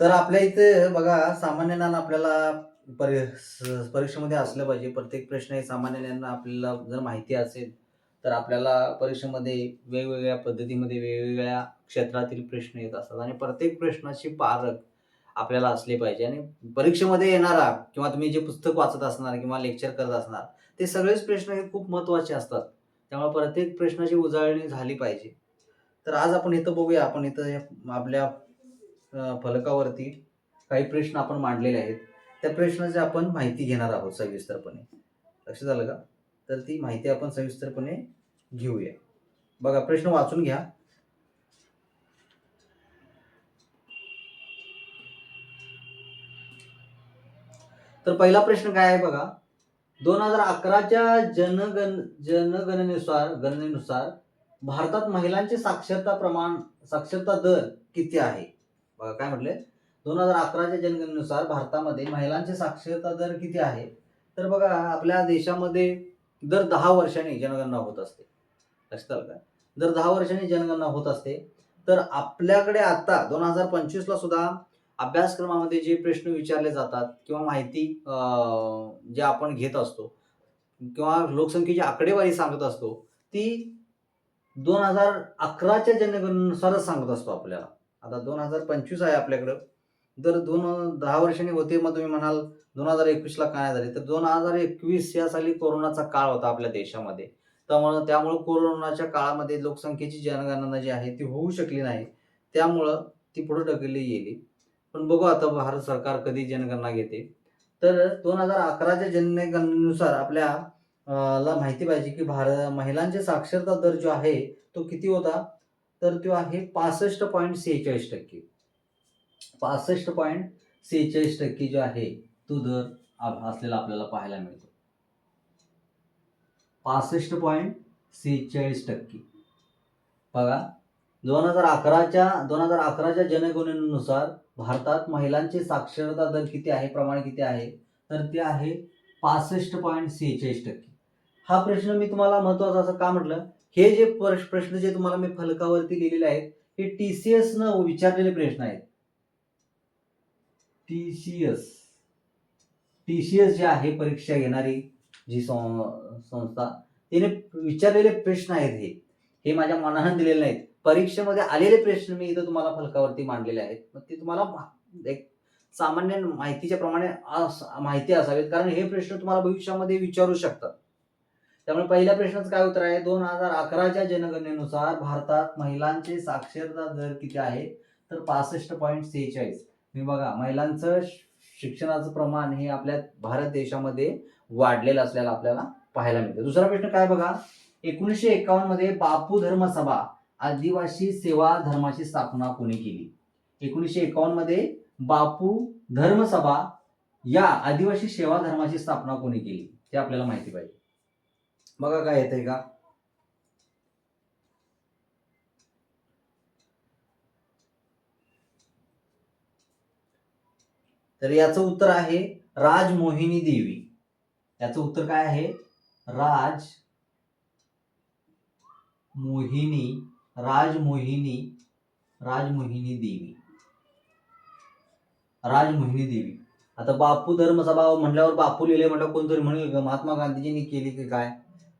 तर आपल्या इथे बघा सामान्य ज्ञान आपल्याला परीक्षेमध्ये असलं पाहिजे. प्रत्येक प्रश्न हे सामान्य ज्ञान आपल्याला जर माहिती असेल, तर आपल्याला परीक्षेमध्ये वेगवेगळ्या पद्धतीमध्ये वेगवेगळ्या क्षेत्रातील प्रश्न येत असतात आणि प्रत्येक प्रश्नाची पारख आपल्याला असली पाहिजे आणि परीक्षेमध्ये येणारा किंवा तुम्ही जे पुस्तक वाचत असणार किंवा लेक्चर करत असणार, ते सगळेच प्रश्न हे खूप महत्त्वाचे असतात. त्यामुळे प्रत्येक प्रश्नाची उजळणी झाली पाहिजे. तर आज आपण इथं बघूया, आपण इथं आपल्या फलकावरती काही प्रश्न आपण मांडलेले आहेत. त्या प्रश्नाची आपण माहिती घेणार आहोत सविस्तरपणे. लक्षात आलं का? तर ती माहिती आपण सविस्तरपणे घेऊया. बघा प्रश्न वाचून घ्या. तर पहिला प्रश्न काय आहे बघा. 2011च्या गणनेनुसार भारतात महिलांचे साक्षरता दर किती आहे? बघा काय म्हटले, 2011च्या जनगणनेनुसार भारतामध्ये महिलांचे साक्षरता दर किती आहे? तर बघा आपल्या देशामध्ये दर 10 वर्षांनी जनगणना होत असते. लक्षात आलं का? दर 10 वर्षांनी जनगणना होत असते. तर आपल्याकडे आता 2025 ला सुद्धा अभ्यासक्रमामध्ये जे प्रश्न विचारले जातात किंवा माहिती जे आपण घेत असतो किंवा लोकसंख्येची आकडेवारी सांगत असतो, ती 2011च्या जनगणनेनुसारच सांगत असतो आपल्याला. आता 2025 आहे आपल्याकडं. जर 10 वर्षांनी होते, मग तुम्ही म्हणाल 2021 ला काय झाले? तर 2021 या साली कोरोनाचा काळ होता आपल्या देशामध्ये. त्यामुळं कोरोनाच्या काळामध्ये लोकसंख्येची जनगणना जी आहे ती होऊ शकली नाही. त्यामुळं ती पुढे ढकलली गेली. पण बघू आता भारत सरकार कधी जनगणना घेते. तर 2011च्या जनगणनेनुसार आपल्या ला माहिती पाहिजे की महिलांची साक्षरता दर जो आहे तो किती होता? तर तो आहे 65.46%. 65.46% जो आहे तो दर असलेला आपल्याला पाहायला मिळतो. 65.46%. बघा 2011च्या जनगणनेनुसार भारतात महिलांची साक्षरता दर किती आहे, प्रमाण किती आहे? तर ते आहे 65.46%. हा प्रश्न मी तुम्हाला महत्वाचा असं का म्हटलं, हे जे प्रश्न जे तुम्हाला मी फलकावरती लिहिलेले आहेत, हे TCS न विचारलेले प्रश्न आहेत. TCS जे आहे परीक्षा घेणारी जी संस्था, तिने विचारलेले प्रश्न आहेत हे माझ्या मनानं दिलेले नाहीत. परीक्षेमध्ये आलेले प्रश्न मी इथं तुम्हाला फलकावरती मांडलेले आहेत. मग ते तुम्हाला एक सामान्य माहितीच्या प्रमाणे माहिती असावीत, कारण हे प्रश्न तुम्हाला भविष्यामध्ये विचारू शकतात. त्यामुळे पहिल्या प्रश्नाचं काय उत्तर आहे? 2011च्या जनगणनेनुसार भारतात महिलांचे साक्षरता दर किती आहे? तर 65.46. मी बघा महिलांचं शिक्षणाचं प्रमाण हे आपल्या भारत देशामध्ये वाढलेलं असल्याला आपल्याला पाहायला मिळतं. दुसरा प्रश्न काय बघा, 1951 मध्ये बापू धर्म सभा आदिवासी सेवा धर्माची स्थापना कोणी केली? 1951 मध्ये बापू धर्म सभा या आदिवासी सेवा धर्माची स्थापना कोणी केली? ते आपल्याला माहिती पाहिजे. बघा काय येतंय का? तर याचं उत्तर आहे राजमोहिनी देवी. याचं उत्तर काय आहे? राजमोहिनी देवी. आता बापू धर्मसभा म्हटल्यावर बापू लिहिले म्हटलं कोणतरी म्हणेल महात्मा गांधीजींनी केली की काय?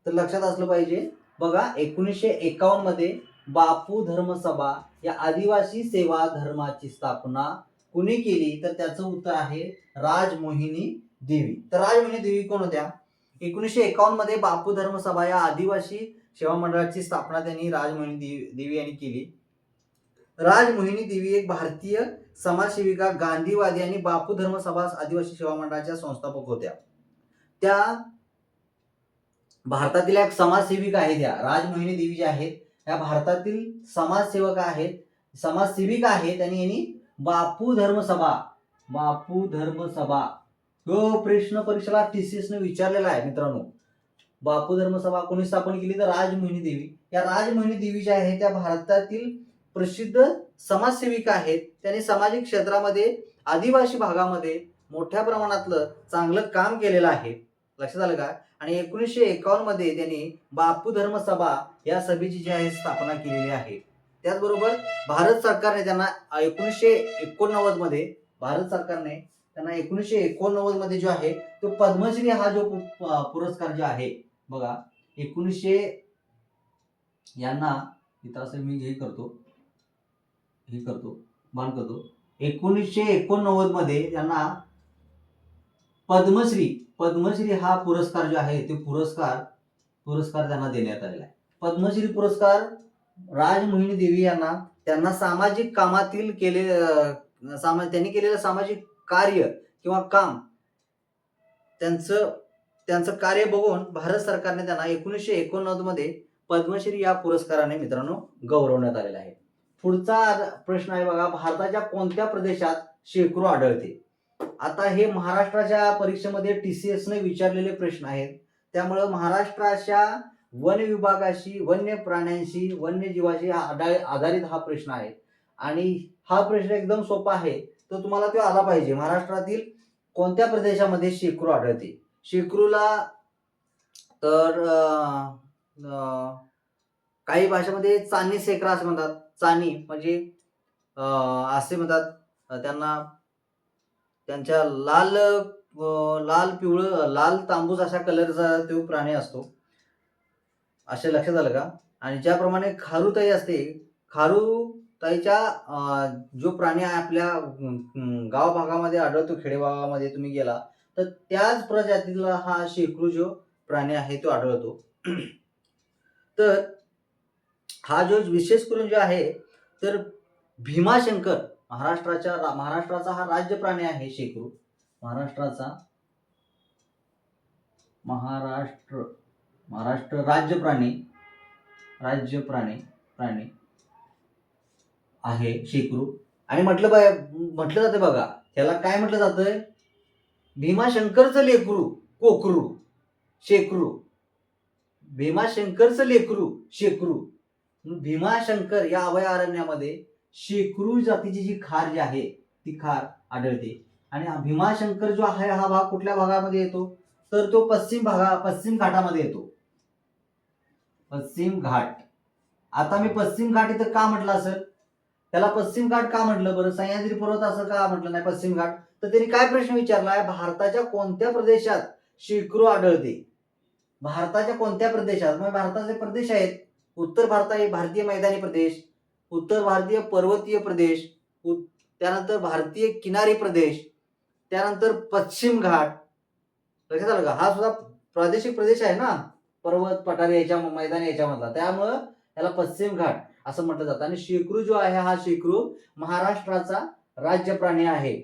तर लक्षात असलं पाहिजे. बघा 1951 मध्ये बापू धर्मसभा या आदिवासी सेवा धर्माची स्थापना कुणी केली? तर त्याचं उत्तर आहे राजमोहिनी देवी. तर राजमोहिनी देवी कोण होत्या? 1951 मध्ये बापू धर्मसभा या आदिवासी सेवा मंडळाची स्थापना त्यांनी राजमोहिनी देवी यांनी केली. राजमोहिनी देवी एक भारतीय समाजसेविका, गांधीवादी आणि बापू धर्मसभा आदिवासी सेवा मंडळाच्या संस्थापक होत्या. त्या भारतातील एक समाजसेविका आहेत. या राजमोहिनी देवी ज्या आहेत त्या भारतातील समाजसेविका आहेत आणि यांनी बापू धर्मसभा हो प्रश्न परीक्षेला TCS ने विचारलेला आहे मित्रांनो. बापू धर्मसभा कोणी स्थापन केली? तर राजमोहिनी देवी. या राजमोहिनी देवी ज्या आहेत त्या भारतातील प्रसिद्ध समाजसेविका आहेत. त्यांनी सामाजिक क्षेत्रामध्ये आदिवासी भागामध्ये मोठ्या प्रमाणातलं चांगलं काम केलेलं आहे. लक्षात आलं का? आणि 1951 मध्ये त्यांनी बापू धर्मसभा या सभेची जी आहे स्थापना केलेली आहे. त्याचबरोबर भारत सरकारने त्यांना 1989 मध्ये भारत सरकारने त्यांना 1989 मध्ये जो आहे तो पद्मश्री हा जो पुरस्कार जो आहे बघा, 1900 यांना इथं असं मी हे करतो बाण करतो, 1989 मध्ये त्यांना पद्मश्री हा पुरस्कार जो आहे तो पुरस्कार त्यांना देण्यात आलेला आहे. पद्मश्री पुरस्कार राजमोहिनी देवी यांना त्यांना सामाजिक कामातील त्यांनी केलेलं सामाजिक कार्य किंवा काम त्यांचं कार्य बघून भारत सरकारने त्यांना 1989 मध्ये पद्मश्री या पुरस्काराने मित्रांनो गौरवण्यात आलेला आहे. पुढचा प्रश्न आहे बघा, भारताच्या कोणत्या प्रदेशात शेकरू आढळते? आता हे महाराष्ट्राच्या परीक्षेमध्ये TCS ने विचारलेले प्रश्न आहेत, त्यामुळे महाराष्ट्राच्या वन विभागाशी, वन्य प्राण्यांशी, वन्यजीवाशी आधारित हा प्रश्न आहे आणि हा प्रश्न एकदम सोपा आहे, तर तुम्हाला तो आला पाहिजे. महाराष्ट्रातील कोणत्या प्रदेशामध्ये शेकरू आढळते? शेकरूला तर काही भाषेमध्ये चानी सेकरा असं म्हणतात. चानी म्हणजे असे म्हणतात त्यांना, त्यांच्या लाल तांबूस अशा कलरचा तो प्राणी असतो, असे लक्षात आलं का? आणि ज्याप्रमाणे खारुताई असते, खारुताईच्या जो प्राणी आहे आपल्या गाव भागामध्ये आढळतो, खेडेभागामध्ये तुम्ही गेला तर त्याच प्रजातीला हा शेकरू जो प्राणी आहे तो आढळतो. तर हा जो विशेष करून जो आहे तर भीमाशंकर, महाराष्ट्राचा हा राज्य प्राणी आहे शेकरू. महाराष्ट्र राज्य प्राणी आहे शेकरू. आणि म्हटलं जातं बघा, त्याला काय म्हटलं जातं? भीमाशंकरचं लेकरू कोकरू शेकरू. भीमाशंकरचं लेकरू शेकरू. भीमाशंकर या अभयारण्यामध्ये शेकरू जातीची जी खार जी आहे ती खार आढळते. आणि भीमाशंकर जो आहे हा भाग कुठल्या भागामध्ये येतो? तर तो पश्चिम घाटामध्ये येतो. पश्चिम घाट. आता मी पश्चिम घाट इथं का म्हटलं असेल? त्याला पश्चिम घाट का म्हटलं बरं? सह्याद्री पर्वत असं का म्हटलं नाही पश्चिम घाट? तर त्यांनी काय प्रश्न विचारलाय? भारताच्या कोणत्या प्रदेशात शेकरू आढळते? भारताच्या कोणत्या प्रदेशात? मग भारताचे प्रदेश आहेत, उत्तर भारतीय मैदानी प्रदेश, उत्तर भारतीय पर्वतीय प्रदेश, त्यानंतर भारतीय किनारी प्रदेश, त्यानंतर पश्चिम घाट. लक्षात आलं का? हा सुद्धा प्रादेशिक प्रदेश आहे ना, पर्वत पठारी याच्या मैदानी याच्यामधला, त्यामुळं याला पश्चिम घाट असं म्हटलं जातं. आणि शेकरू जो आहे हा शेकरू महाराष्ट्राचा राज्य प्राणी आहे.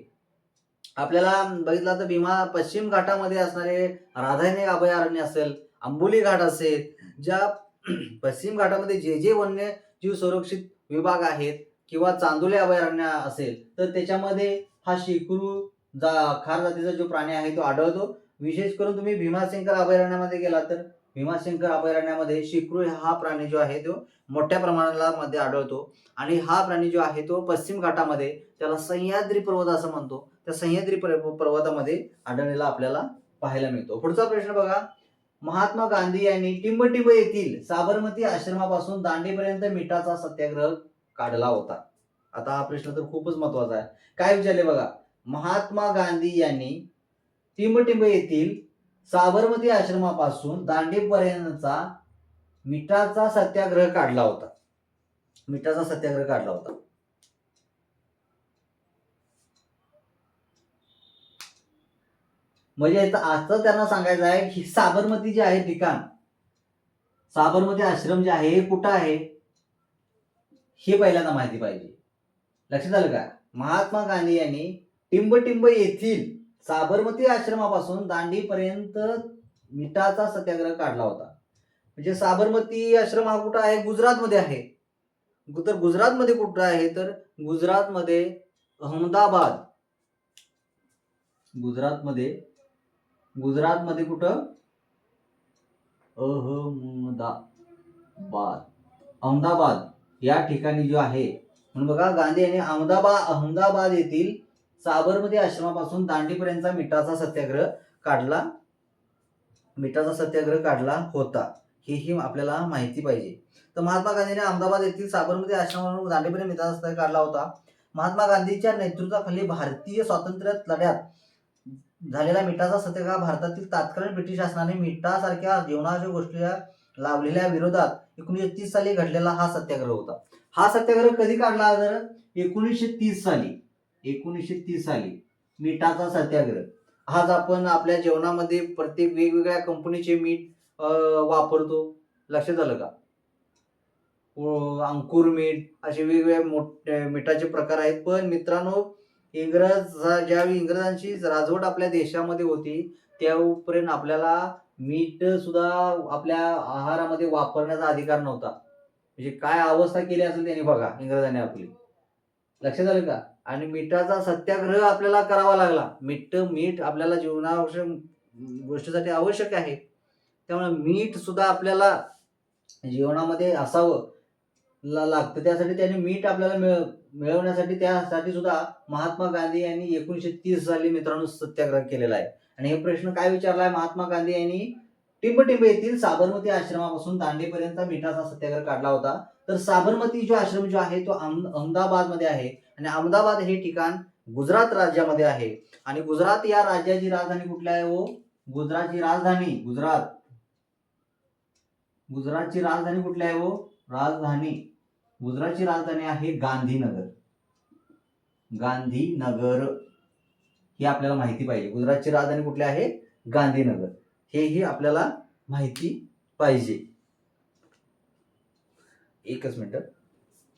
आपल्याला बघितलं तर पश्चिम घाटामध्ये असणारे राधानगरी अभयारण्य असेल, आंबोली घाट असेल, ज्या पश्चिम घाटामध्ये जे वन्यजीव संरक्षित विभाग आहेत किंवा चांदोली अभयारण्य असेल तर त्याच्यामध्ये हा शेकरू खार जातीचा जो प्राणी आहे तो आढळतो. विशेष करून तुम्ही भीमाशंकर अभयारण्यामध्ये गेला तर भीमाशंकर अभयारण्यामध्ये शेकरू हा प्राणी जो आहे तो मोठ्या प्रमाणामध्ये आढळतो. आणि हा प्राणी जो आहे तो पश्चिम घाटामध्ये, त्याला सह्याद्री पर्वत असं म्हणतो, त्या सह्याद्री पर्वतामध्ये आढळलेला आपल्याला पाहायला मिळतो. पुढचा प्रश्न बघा, महात्मा गांधी यांनी टिंबटिंब येथील साबरमती आश्रमापासून दांडीपर्यंत मिठाचा सत्याग्रह काढला होता. आता हा प्रश्न तर खूपच महत्वाचा आहे. काय विचारले बघा, महात्मा गांधी यांनी टिंबटिंब येथील साबरमती आश्रमापासून दांडीपर्यंतचा मिठाचा सत्याग्रह काढला होता. म्हणजे आता त्यांना सांगायचं आहे की साबरमती जे आहे ठिकाण, साबरमती आश्रम जे आहे हे कुठं आहे हे पहिल्यांदा माहिती पाहिजे. लक्षात आलं का? महात्मा गांधी यांनी टिंबटिंब येथील साबरमती आश्रमापासून दांडीपर्यंत मिठाचा सत्याग्रह काढला होता. म्हणजे साबरमती आश्रम हा कुठं आहे? गुजरातमध्ये आहे. तर गुजरातमध्ये कुठं आहे? तर गुजरातमध्ये अहमदाबाद. गुजरातमध्ये कुठं? अहमदाबाद या ठिकाणी जो आहे. म्हणून बघा, गांधी यांनी अहमदाबाद येथील साबरमती आश्रमापासून दांडीपर्यंतचा मिठाचा सत्याग्रह काढला होता. हेही आपल्याला माहिती पाहिजे. तर महात्मा गांधींनी अहमदाबाद येथील साबरमती आश्रमावरून दांडेपर्यंत मिठाचा सत्याग्रह काढला होता. महात्मा गांधींच्या नेतृत्वाखाली भारतीय स्वातंत्र्य लढ्यात झालेला मिठाचा सत्याग्रह भारतातील तत्कालीन ब्रिटिश शासनाने मिठासारख्या जीवनावश्यक गोष्टीला लावलेल्या विरोधात 1930 साली घडलेला हा सत्याग्रह होता. हा सत्याग्रह कधी काढला तर 1930 साली. 1930 साली मिठाचा सत्याग्रह. आज आपण आपल्या जेवणामध्ये प्रत्येक वेगवेगळ्या कंपनीचे मीठ वापरतो. लक्षात आलं का? अंकुर मीठ असे वेगवेगळे मोठे मिठाचे प्रकार आहेत. पण मित्रांनो, ज्यावेळी इंग्रजांची राजवट आपल्या देशामध्ये होती त्यापर्यंत आपल्याला मीठ सुद्धा आपल्या आहारामध्ये वापरण्याचा अधिकार नव्हता. म्हणजे काय अवस्था केली असेल त्यांनी बघा इंग्रजांनी आपली. लक्षात आलं का? आणि मिठाचा सत्याग्रह आपल्याला करावा लागला. मीठ आपल्याला जीवनावश्यक गोष्टीसाठी आवश्यक आहे. त्यामुळे मीठ सुद्धा आपल्याला जीवनामध्ये असावं लागतं. त्यासाठी त्यांनी मीठ आपल्याला मिळवण्यासाठी त्यासाठी सुद्धा महात्मा गांधी यांनी 1930 साली मित्रांनो सत्याग्रह केलेला आहे. आणि हे प्रश्न काय विचारलाय महात्मा गांधी यांनी? टिंबटिंब येथील साबरमती आश्रमापासून दांडेपर्यंत मिठाचा सत्याग्रह काढला होता. तर साबरमती जो आश्रम जो आहे तो अहमदाबाद मध्ये आहे. आणि अहमदाबाद हे ठिकाण गुजरात राज्यामध्ये आहे. आणि गुजरात या राज्याची राजधानी कुठली आहे हो? गुजरातची राजधानी गुजरातची राजधानी कुठली आहे हो? गुजरातची राजधानी आहे गांधीनगर. ही आपल्याला माहिती पाहिजे. गुजरातची राजधानी कुठली आहे? गांधीनगर. हेही आपल्याला माहिती पाहिजे. एकच मिनिट.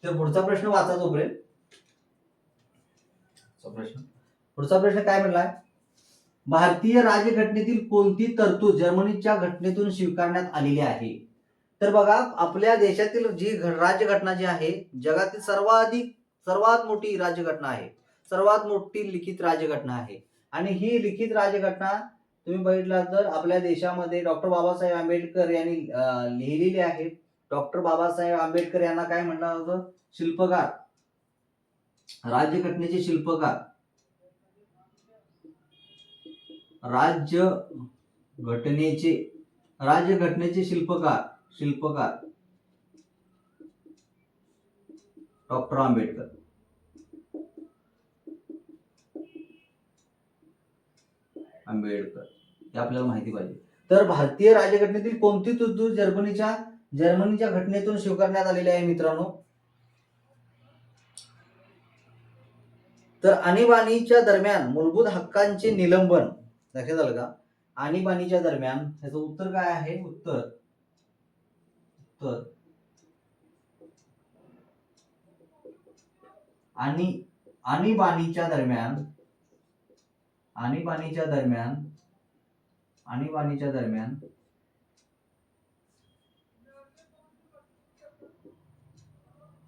तर पुढचा प्रश्न वाचा तोपर्यंत. पुढचा प्रश्न काय म्हणलाय? भारतीय राज्यघटनेतील कोणती तरतूद जर्मनीच्या घटनेतून स्वीकारण्यात आलेली आहे? तर बघा, आपल्या देशातील जी राज्यघटना जी आहे जगातील सर्वात मोठी राज्यघटना आहे. सर्वात मोठी लिखित राज्यघटना आहे. आणि ही लिखित राज्यघटना तुम्ही बघितला तर आपल्या देशामध्ये डॉक्टर बाबासाहेब आंबेडकर यांनी लिहिलेली आहे. डॉक्टर बाबासाहेब आंबेडकर यांना काय म्हणलं होतं? शिल्पकार, राज्यघटनेचे शिल्पकार, राज्यघटनेचे शिल्पकार डॉक्टर आंबेडकर. हे आपल्याला माहिती पाहिजे. तर भारतीय राज्यघटनेतील कोणती तरतूद जर्मनीच्या घटनेतून स्वीकारण्यात आलेली आहे मित्रांनो? तर आणीबाणीच्या दरम्यान मूलभूत हक्कांचे निलंबन. लक्षात आलं का? आणीबाणीच्या दरम्यान याचं उत्तर काय आहे? उत्तर आणीबाणीच्या दरम्यान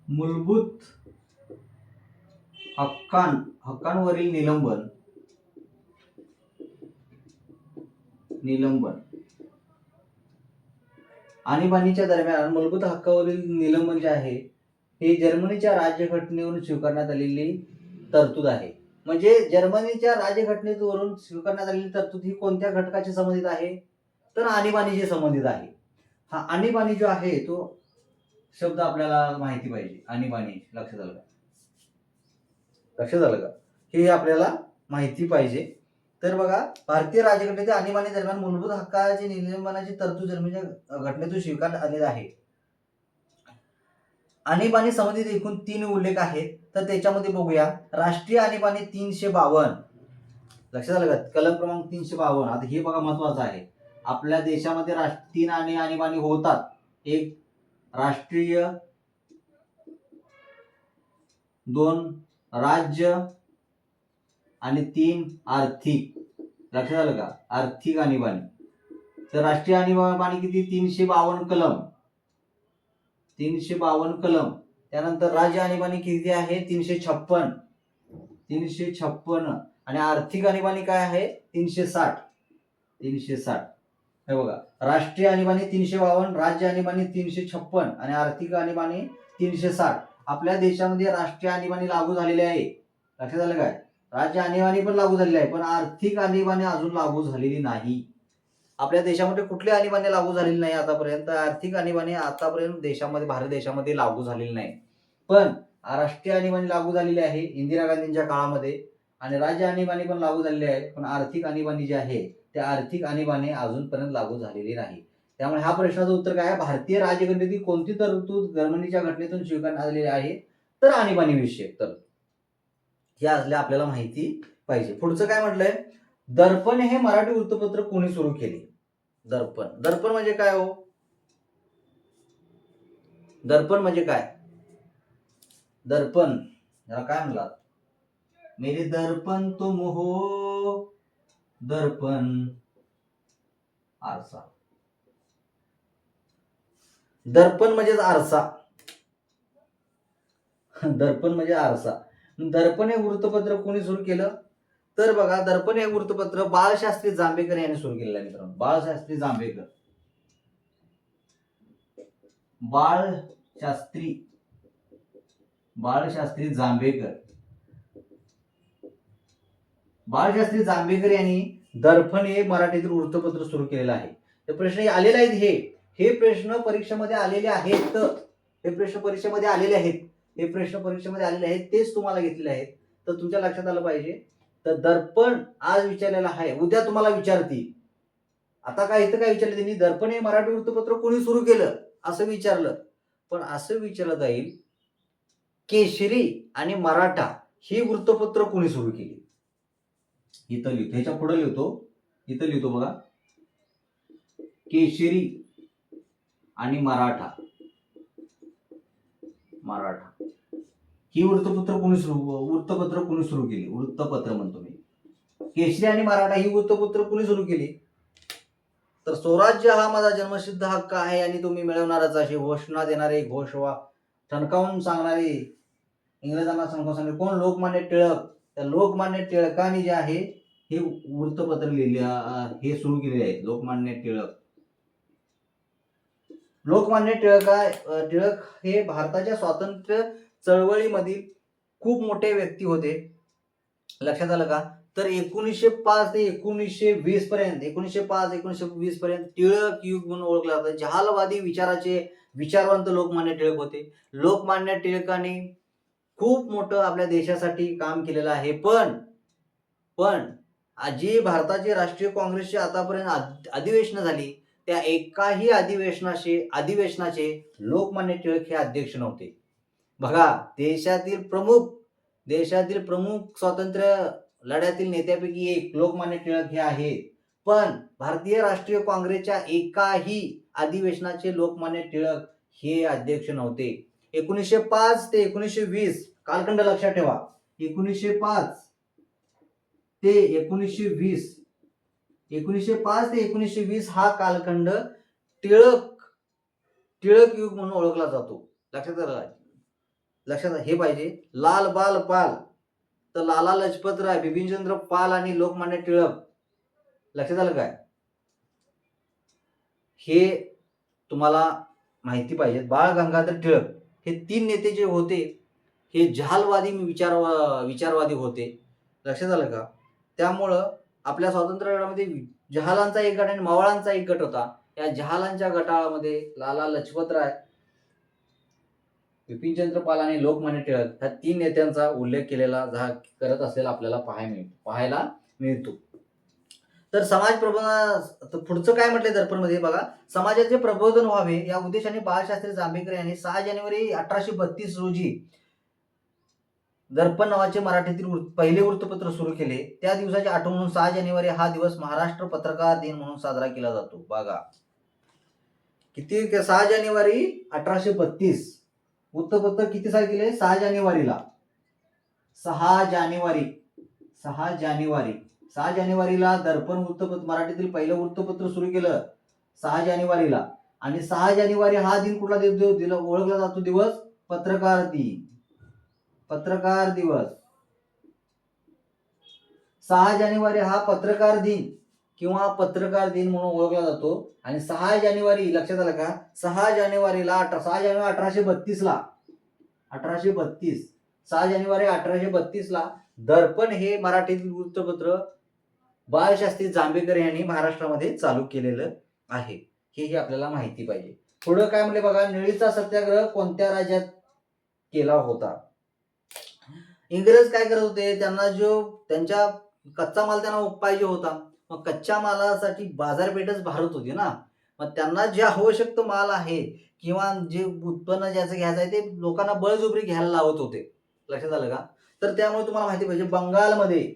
मूलभूत हक्कांवरील निलंबन. आणीबाणीच्या दरम्यान मूलभूत हक्कावरील निलंबन जे आहे हे जर्मनीच्या राज्यघटनेवरून स्वीकारण्यात आलेली तरतूद आहे. म्हणजे जर्मनीच्या राज्यघटनेवरून स्वीकारण्यात आलेली तरतूद ही कोणत्या घटकाशी संबंधित आहे? तर आणीबाणीशी संबंधित आहे. हा आणीबाणी जो आहे तो शब्द आपल्याला माहिती पाहिजे. आणीबाणी लक्षात आलं का? हे आपल्याला माहिती पाहिजे. तर बघा, भारतीय राज्यघटनेच्या आणीबाणी दरम्यान मूलभूत हक्काची निलंबनाची तरतूद जर्मनीच्या घटनेतून स्वीकारण्यात आलेली आहे. आणीबाणी संबंधित एकूण 3 उल्लेख आहेत. तर त्याच्यामध्ये बघूया. राष्ट्रीय आणीबाणी 352. लक्षात आलं का? कलम क्रमांक 352. आता हे बघा महत्वाचं आहे. आपल्या देशामध्ये 3 आणीबाणी होतात. एक राष्ट्रीय, 2 राज्य आणि 3 आर्थिक. लक्षात आलं का? आर्थिक आणीबाणी. तर राष्ट्रीय आणीबाणी किती? 352 कलम. त्यानंतर राज्य आणीबाणी किती आहे? 356. आणि आर्थिक आणीबाणी काय आहे? 360. हे बघा, राष्ट्रीय आणीबाणी 352, राज्य आणीबाणी 356 आणि आर्थिक आणीबाणी 360. आपल्या देशामध्ये राष्ट्रीय आणीबाणी लागू झालेली आहे. लक्षात आलं काय? राज्य आणीबाणी पण लागू झालेली आहे, पण आर्थिक आणीबाणी अजून लागू झालेली नाही. आपल्या देशामध्ये कुठली आणीबाणी लागू झालेली नाही आतापर्यंत. आर्थिक आणीबाणी आतापर्यंत देशामध्ये, भारत देशामध्ये लागू झालेली नाही. पण राष्ट्रीय आणीबाणी लागू झालेली आहे इंदिरा गांधींच्या काळामध्ये, आणि राज्य आणीबाणी पण लागू झालेली आहे. पण आर्थिक आणीबाणी जी आहे त्या आर्थिक आणीबाणी अजूनपर्यंत लागू झालेली नाही. त्यामुळे ह्या प्रश्नाचं उत्तर काय आहे? भारतीय राज्यघटनेतील कोणती तरतूद जर्मनीच्या घटनेतून स्वीकारण्यात आलेली आहे? तर आणीबाणी विषयक तरतूद. हे असले आपल्याला माहिती पाहिजे. पुढचं काय म्हटलंय? दर्पण हे मराठी वृत्तपत्र कोणी सुरू केले? दर्पण, दर्पण म्हणजे काय हो? दर्पण म्हणजे काय? दर्पण याला काय म्हणतात? मेरे दर्पण तुम हो, दर्पण आरसा. दर्पण म्हणजेच आरसा. दर्पण म्हणजे आरसा. दर्पण हे वृत्तपत्र कोणी सुरू केलं? तर बघा, दर्पण हे वृत्तपत्र बाळशास्त्री जांभेकर यांनी सुरू केलेलं आहे मित्रांनो. बाळशास्त्री जांभेकर, बाळशास्त्री जांभेकर, बाळशास्त्री जांभेकर यांनी दर्पण हे मराठीतील वृत्तपत्र सुरू केलेलं आहे. हे प्रश्न आलेले आहेत. हे प्रश्न परीक्षेमध्ये आलेले आहेत. हे प्रश्न परीक्षेमध्ये आलेले आहेत. तेच तुम्हाला घेतलेले आहेत. तर तुमच्या लक्षात आलं पाहिजे. तर दर्पण आज विचारलेला आहे, उद्या तुम्हाला विचारतील. आता काय इथं काय विचारलं त्यांनी? दर्पण हे मराठी वृत्तपत्र कोणी सुरू केलं असं विचारलं. पण असं विचारलं जाईल, केशरी आणि मराठा ही वृत्तपत्र कोणी सुरू केली? इथं लिहितो, ह्याच्या पुढे इथं लिहितो बघा, केशरी आणि मराठा ही वृत्तपत्र कोणी सुरू केली? वृत्तपत्र म्हणतो मी. केशरी आणि मराठा ही वृत्तपत्र कोणी सुरू केली? तर स्वराज्य हा माझा जन्मसिद्ध हक्क आहे आणि तुम्ही मिळवणारच अशी घोषणा देणारे, ठणकावून सांगणारे, इंग्रजांना सांगून सांगणारे कोण? लोकमान्य टिळक. त्या लोकमान्य टिळकांनी जे आहे हे वृत्तपत्र हे सुरू केलेले आहे. लोकमान्य टिळक हे भारताच्या स्वातंत्र्य चळवळीमधील खूप मोठे व्यक्ती होते. लक्षात आलं का? तर 1905 ते 1920 पर्यंत टिळक युग म्हणून ओळखलं जातं. जहालवादी विचाराचे विचारवंत लोकमान्य टिळक होते. लोकमान्य टिळकांनी खूप मोठं आपल्या देशासाठी काम केलेलं आहे. पण जी भारताची राष्ट्रीय काँग्रेसची आतापर्यंत अधिवेशनं झाली, त्या एकाही अधिवेशनाचे लोकमान्य टिळक हे अध्यक्ष नव्हते. बघा, देशातील प्रमुख स्वातंत्र्य लढ्यातील नेत्यापैकी एक लोकमान्य टिळक हे आहेत. पण भारतीय राष्ट्रीय काँग्रेसच्या एकाही अधिवेशनाचे लोकमान्य टिळक हे अध्यक्ष नव्हते. 1905 ते 1920 कालखंड लक्षात ठेवा. 1905 ते 1920 हा कालखंड टिळक युग म्हणून ओळखला जातो. लक्षात हे पाहिजे. लाल बाल पाल, तर लाला लजपत राय, बिपिनचंद्र पाल आणि लोकमान्य टिळक. लक्षात आलं काय? हे तुम्हाला माहिती पाहिजे. बाळ गंगाधर टिळक हे 3 नेते जे होते हे जहालवादी विचारवादी होते. लक्षात आलं का? त्यामुळं आपल्या स्वातंत्र्य लढ्यामध्ये जहालांचा एक गट आणि मवाळांचा एक गट होता. या जहालांच्या गटामध्ये लाला लजपत राय, बिपिनचंद्र पाल आणि लोकमान्य टिळक ह्या 3 नेत्यांचा उल्लेख करत असलेला आपल्याला पाहायला मिळतो. तर समाज प्रबोधन, पुढचं काय म्हटलंय दर्पण मध्ये बघा, समाजाचे प्रबोधन व्हावे या उद्देशाने बाळशास्त्री जांभेकर यांनी 6 जानेवारी 1832 रोजी दर्पण नावाचे मराठीतील पहिले वृत्तपत्र सुरू केले. त्या दिवसाची आठवण म्हणून 6 जानेवारी हा दिवस महाराष्ट्र पत्रकार दिन म्हणून साजरा केला जातो. बघा किती, 6 जानेवारी 1832 वृत्तपत्र किती साली केले? 6 जानेवारीला दर्पण वृत्तपत्र मराठीतील पहिलं वृत्तपत्र सुरू केलं 6 जानेवारीला. आणि 6 जानेवारी हा दिन कुठला ओळखला जातो? दिवस पत्रकार दिवस. 6 जानेवारी हा पत्रकार दिन किंवा पत्रकार दिन म्हणून ओळखला जातो. आणि 6 जानेवारी लक्षात आलं का? 6 जानेवारी 1832 ला दर्पण हे मराठीतील वृत्तपत्र बाळशास्त्री जांभेकर यांनी महाराष्ट्रामध्ये चालू केलेलं आहे, हेही आपल्याला माहिती पाहिजे. पुढं काय म्हणले बघा, निळीचा सत्याग्रह कोणत्या राज्यात केला होता? इंग्रज काय करत होते, त्यांना त्यांच्या कच्चा माल त्यांना पाहिजे होता. मग कच्च्या मालासाठी बाजारपेठच भारत होती ना. मग त्यांना जे आवश्यक तो माल आहे किंवा जे उत्पन्न ज्याचं घ्यायचं आहे ते लोकांना बळजबरी घ्यायला लावत होते. लक्षात आलं का? तर त्यामुळे तुम्हाला माहिती पाहिजे, बंगालमध्ये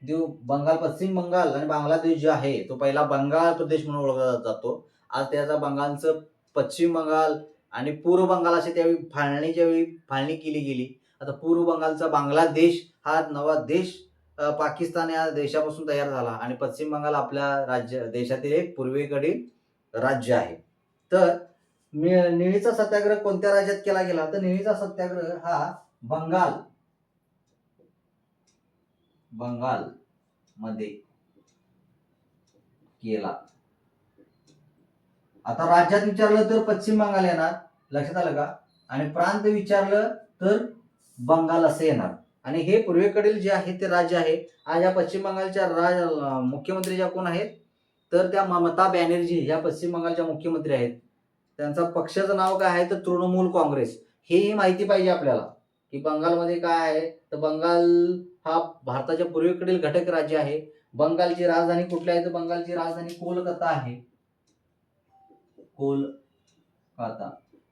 बंगाल, पश्चिम बंगाल आणि बांगलादेश जो आहे तो पहिला बंगाल प्रदेश म्हणून ओळखला जातो. आज त्याचा बंगालचं पश्चिम बंगाल आणि पूर्व बंगाल असे त्यावेळी फाळणी केली गेली. आता पूर्व बंगालचा बांगलादेश हा नवा देश पाकिस्तान या देशापासून तयार झाला आणि पश्चिम बंगाल आपल्या देशातील एक पूर्वेकडील राज्य आहे. तर निळीचा सत्याग्रह कोणत्या राज्यात केला गेला? तर निळीचा सत्याग्रह हा बंगाल मध्ये केला. आता राज्यात विचारलं तर पश्चिम बंगाल येणार, लक्षात आलं का? आणि प्रांत विचारलं तर बंगाल असे येणार. आणि हे पूर्वेकडील जे आहे ते राज्य आहे. आज या पश्चिम बंगालच्या मुख्यमंत्री ज्या कोण आहेत, तर त्या ममता बॅनर्जी या पश्चिम बंगालच्या मुख्यमंत्री आहेत. त्यांचा पक्षाचं नाव काय आहे तर तृणमूल काँग्रेस. हेही माहिती पाहिजे आपल्याला की बंगालमध्ये काय आहे. तर बंगाल हा भारताच्या पूर्वेकडील घटक राज्य आहे. बंगालची राजधानी कुठली आहे? तर बंगालची राजधानी कोलकाता आहे.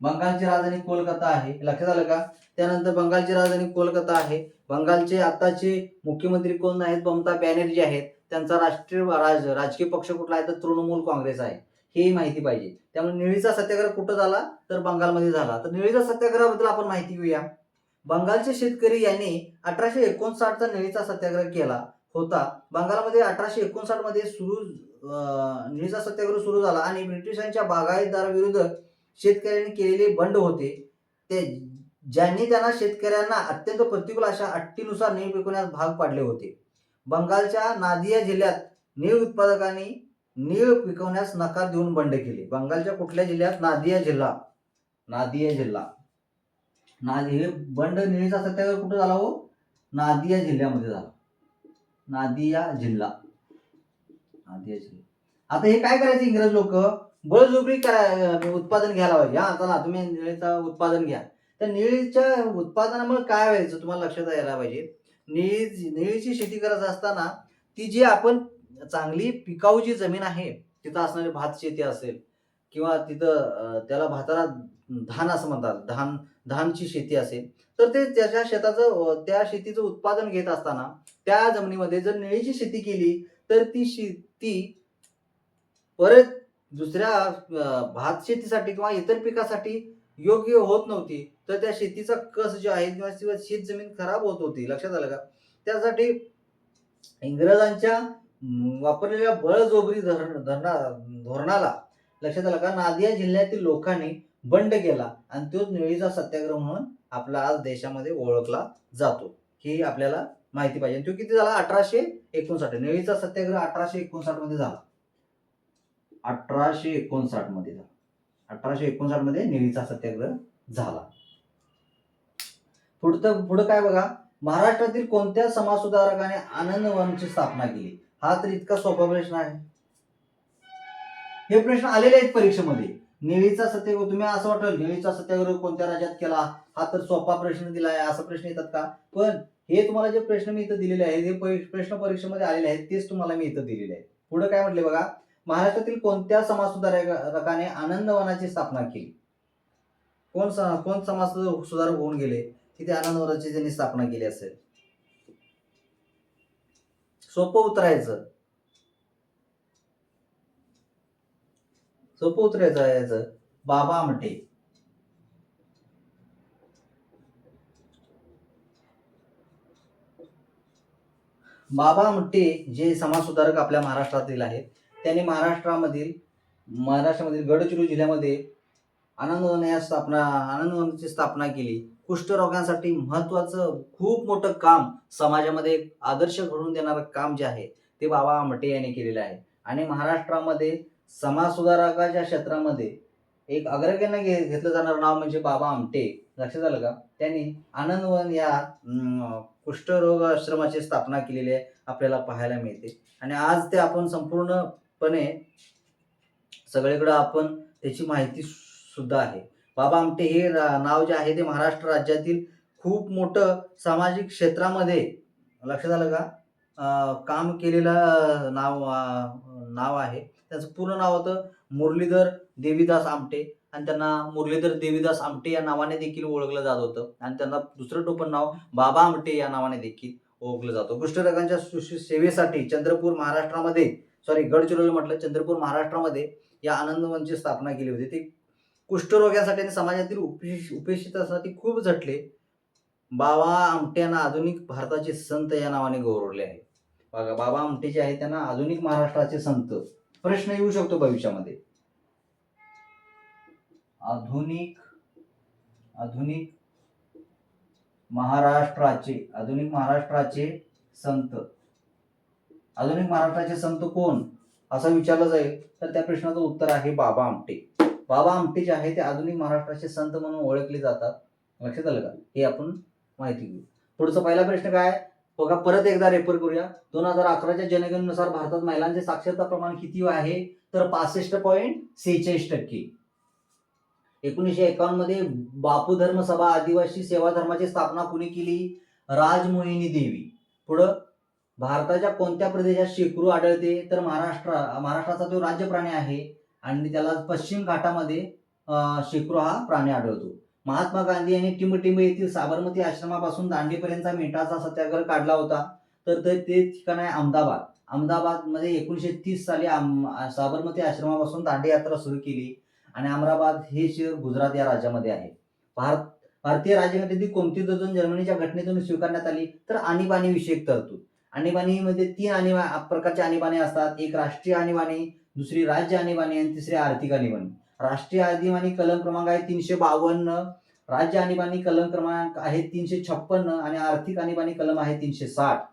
बंगालची राजधानी कोलकाता आहे, लक्षात आलं का? त्यानंतर बंगालची राजधानी कोलकाता आहे. बंगालचे आताचे मुख्यमंत्री कोण आहेत? ममता बॅनर्जी आहेत. त्यांचा राजकीय पक्ष कुठला आहे? तर तृणमूल काँग्रेस आहे. हे माहिती पाहिजे. त्यामुळे निळीचा सत्याग्रह कुठं झाला? तर बंगालमध्ये झाला. तर निळीचा सत्याग्रहाबद्दल आपण माहिती घेऊया. बंगालचे शेतकरी यांनी 1859 चा निळीचा सत्याग्रह केला होता. बंगालमध्ये 1859 मध्ये निळीचा सत्याग्रह सुरू झाला आणि ब्रिटिशांच्या बागायतदाराविरुद्ध शेतकऱ्यांनी केलेले बंड होते ते, ज्यांनी त्यांना शेतकऱ्यांना अत्यंत प्रतिकूल अशा अट्टीनुसार नीळ पिकवण्यास भाग पाडले होते. बंगालच्या नादिया जिल्ह्यात नीळ उत्पादकांनी नीळ पिकवण्यास नकार देऊन बंड केले. बंगालच्या कुठल्या जिल्ह्यात? नादिया जिल्हा. हे बंड निळीचा सत्याग्रह कुठे झाला हो? नादिया जिल्ह्यामध्ये झाला. नादिया जिल्हा. आता हे काय करायचं, इंग्रज लोक बळजबरी उत्पादन घ्यायला पाहिजे. हा चला तुम्ही निळीचं उत्पादन घ्या. तर निळीच्या उत्पादनामुळे काय व्हायचं तुम्हाला लक्षात यायला पाहिजे. निळीची शेती करत असताना ती जी आपण चांगली पिकाऊ जी जमीन आहे, तिथं असणारी भात शेती असेल किंवा तिथं त्याला भाताला धान असं म्हणतात, धानची शेती असेल, तर ते त्या शेतीचं उत्पादन घेत असताना त्या जमिनीमध्ये जर निळीची शेती केली तर ती शेती परत दुसऱ्या भात शेतीसाठी किंवा इतर पिकासाठी योग्य होत नव्हती. तर त्या शेतीचा कस जो आहे किंवा शेत जमीन खराब होत होती. लक्षात आलं का? त्यासाठी इंग्रजांच्या वापरलेल्या बळजबरी धोरणाला लक्षात आलं का, नादिया जिल्ह्यातील लोकांनी बंड केला आणि तो निळीचा सत्याग्रह म्हणून आपला आज देशामध्ये ओळखला जातो. हे आपल्याला माहिती पाहिजे. तो किती झाला? 1859. निळीचा सत्याग्रह 1859 मध्ये झाला. 1859 मध्ये झाला. 1859 मध्ये निळीचा सत्याग्रह झाला. पुढं काय बघा, महाराष्ट्रातील कोणत्या समाजसुधारकाने आनंदवनची स्थापना केली? हा तर इतका सोपा प्रश्न आहे. हे प्रश्न आलेले आहेत परीक्षेमध्ये. निळीचा सत्याग्रह, तुम्ही असं वाटेल निळीचा सत्याग्रह कोणत्या राज्यात केला, हा तर सोपा प्रश्न दिलाय, असा प्रश्न येतात का? पण हे तुम्हाला जे प्रश्न मी इथं दिलेले आहेत, हे प्रश्न परीक्षेमध्ये आलेले आहेत, तेच तुम्हाला मी इथं दिलेले आहेत. पुढे काय म्हटले बघा, महाराष्ट्रातील कोणत्या समाजसुधारकाने आनंदवनाची स्थापना केली? कोण समाज सुधारक होऊन गेले की ते आनंदवनाची त्यांनी स्थापना केली असेल? सोपं उतरायचं याचं, बाबा आमटे. बाबा आमटे जे समाज सुधारक आपल्या महाराष्ट्रातील आहेत, त्यांनी महाराष्ट्रामधील गडचिरोली जिल्ह्यामध्ये आनंदवनाची स्थापना केली. कुष्ठरोगांसाठी महत्वाचं खूप मोठं काम, समाजामध्ये आदर्श घडवून देणारं काम जे आहे ते बाबा आमटे यांनी केलेलं आहे. आणि महाराष्ट्रामध्ये समाज सुधारकाच्या क्षेत्रामध्ये एक अग्रगण्य घेतलं जाणारं नाव म्हणजे बाबा आमटे. लक्षात आलं का? त्यांनी आनंदवन या कुष्ठरोग आश्रमाची स्थापना केलेली आहे आपल्याला पाहायला मिळते. आणि आज ते आपण संपूर्णपणे सगळीकडे आपण त्याची माहिती सुद्धा आहे. बाबा आमटे हे नाव जे आहे ते महाराष्ट्र राज्यातील खूप मोठं सामाजिक क्षेत्रामध्ये, लक्षात आलं का, काम केलेलं नाव आहे. त्याचं पूर्ण नाव होतं मुरलीधर देवीदास आमटे आणि त्यांना मुरलीधर देवीदास आमटे या नावाने देखील ओळखलं जात होतं आणि त्यांना दुसरं टोपण नाव बाबा आमटे या नावाने देखील ओळखलं जातं. कुष्ठरोगांच्या सेवेसाठी चंद्रपूर महाराष्ट्रामध्ये, गडचिरोली म्हटलं, चंद्रपूर महाराष्ट्रामध्ये या आनंदवनची स्थापना केली होती. ते कुष्ठरोग्यासाठी आणि समाजातील उपेक्षितांसाठी खूप झटले. बाबा आमटे यांना आधुनिक भारताचे संत या नावाने गौरवले आहे. बघा, बाबा आमटे जे आहे त्यांना आधुनिक महाराष्ट्राचे संत, प्रश्न येऊ शकतो भविष्यामध्ये. आधुनिक महाराष्ट्राचे संत, आधुनिक महाराष्ट्राचे संत कोण असं विचारलं जाईल तर त्या प्रश्नाचं उत्तर आहे बाबा आमटे. बाबा आमटे जे आहे ते आधुनिक महाराष्ट्राचे संत म्हणून ओळखले जातात. लक्षात आलं का, हे आपण माहिती घेऊ. पुढचा पहिला प्रश्न काय बघा, परत एकदा रेफर करूया. 2011च्या जनगणनेनुसार भारतात महिलांचे साक्षरता प्रमाण किती आहे तर 65.46%. 1951 मध्ये बापू धर्म सभा आदिवासी सेवा धर्माची स्थापना कुणी केली? राजमोहिनी देवी. पुढं, भारताच्या कोणत्या प्रदेशात शेकरू आढळते तर महाराष्ट्राचा तो राज्य प्राणी आहे आणि त्याला पश्चिम घाटामध्ये शेकरू हा प्राणी आढळतो. महात्मा गांधी यांनी टिंबटिंब येथील साबरमती आश्रमापासून दांडीपर्यंतचा मिनिटाचा सत्याग्रह काढला होता तर ते ठिकाण आहे अहमदाबादमध्ये 1930 साली साबरमती आश्रमापासून दांडी यात्रा सुरू केली आणि अहमदाबाद हे शहर गुजरात या राज्यामध्ये आहे. भारतीय राज्यघटनेतील कोणती तरतूद जर्मनीच्या घटनेतून स्वीकारण्यात आली तर आणीबाणी विषयक तरतूद. आणीबाणीमध्ये 3 प्रकारची आणीबाणी असतात. एक राष्ट्रीय आणीबाणी, दुसरी राज्य आणीबाणी आणि तिसरी आर्थिक आणीबाणी. राष्ट्रीय आणीबाणी कलम क्रमांक आहे 352, राज्य आणीबाणी कलम क्रमांक आहे 356 आणि आर्थिक आणीबाणी कलम आहे 360.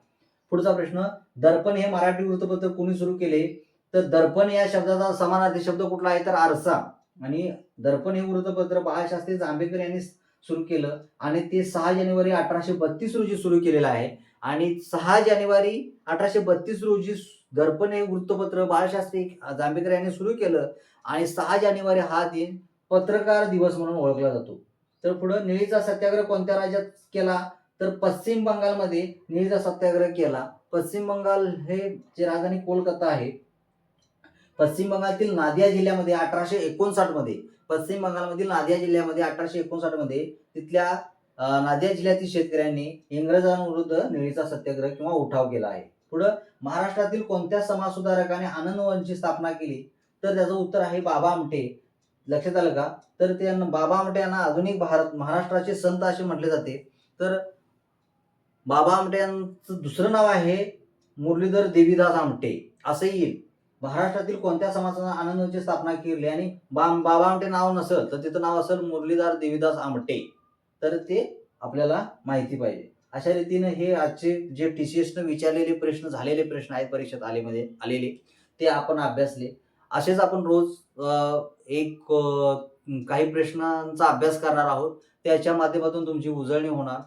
पुढचा प्रश्न, दर्पण हे मराठी वृत्तपत्र कोणी सुरू केले तर दर्पण या शब्दाचा समानार्थी शब्द कुठला आहे तर आरसा. आणि दर्पण हे वृत्तपत्र बाळशास्त्री जांभेकर यांनी सुरू केलं आणि ते 6 जानेवारी 1832 रोजी सुरू केलेलं आहे. आणि 6 जानेवारी 1832 रोजी दर्पण हे वृत्तपत्र बाळशास्त्री जांभेकर यांनी सुरू केलं आणि 6 जानेवारी हा दिन पत्रकार दिवस म्हणून ओळखला जातो. तर पुढं, निळीचा सत्याग्रह कोणत्या राज्यात केला तर पश्चिम बंगालमध्ये निळीचा सत्याग्रह केला. पश्चिम बंगाल हे जे राजधानी कोलकाता आहे. पश्चिम बंगालमधील नादिया जिल्ह्यामध्ये 1859 मध्ये तिथल्या नादिया जिल्ह्यातील शेतकऱ्यांनी इंग्रजांविरुद्ध निळीचा सत्याग्रह किंवा उठाव केला आहे. पुढं, महाराष्ट्रातील कोणत्या समाजसुधारकाने आनंदवनची स्थापना केली तर त्याचं उत्तर आहे बाबा आमटे. लक्षात आलं का, तर ते बाबा आमटे यांना आधुनिक महाराष्ट्राचे संत असे म्हटले जाते. तर बाबा आमटे यांचं दुसरं नाव आहे मुरलीधर देवीदास आमटे असं येईल. महाराष्ट्रातील कोणत्या समाजाने आनंदवनची स्थापना केली आणि बाबा आमटे नाव नसेल तर तिथं नाव असेल मुरलीधर देवीदास आमटे. तर ते आपल्याला माहिती पाहिजे. अशा रीतीने हे आजचे जे TCS विचारलेले प्रश्न, झालेले प्रश्न आहेत परीक्षेत आलेले ते आपण अभ्यासले. असेच आपण रोज काही प्रश्नांचा अभ्यास करणार आहोत. त्याच्या माध्यमातून तुमची उजळणी होणार.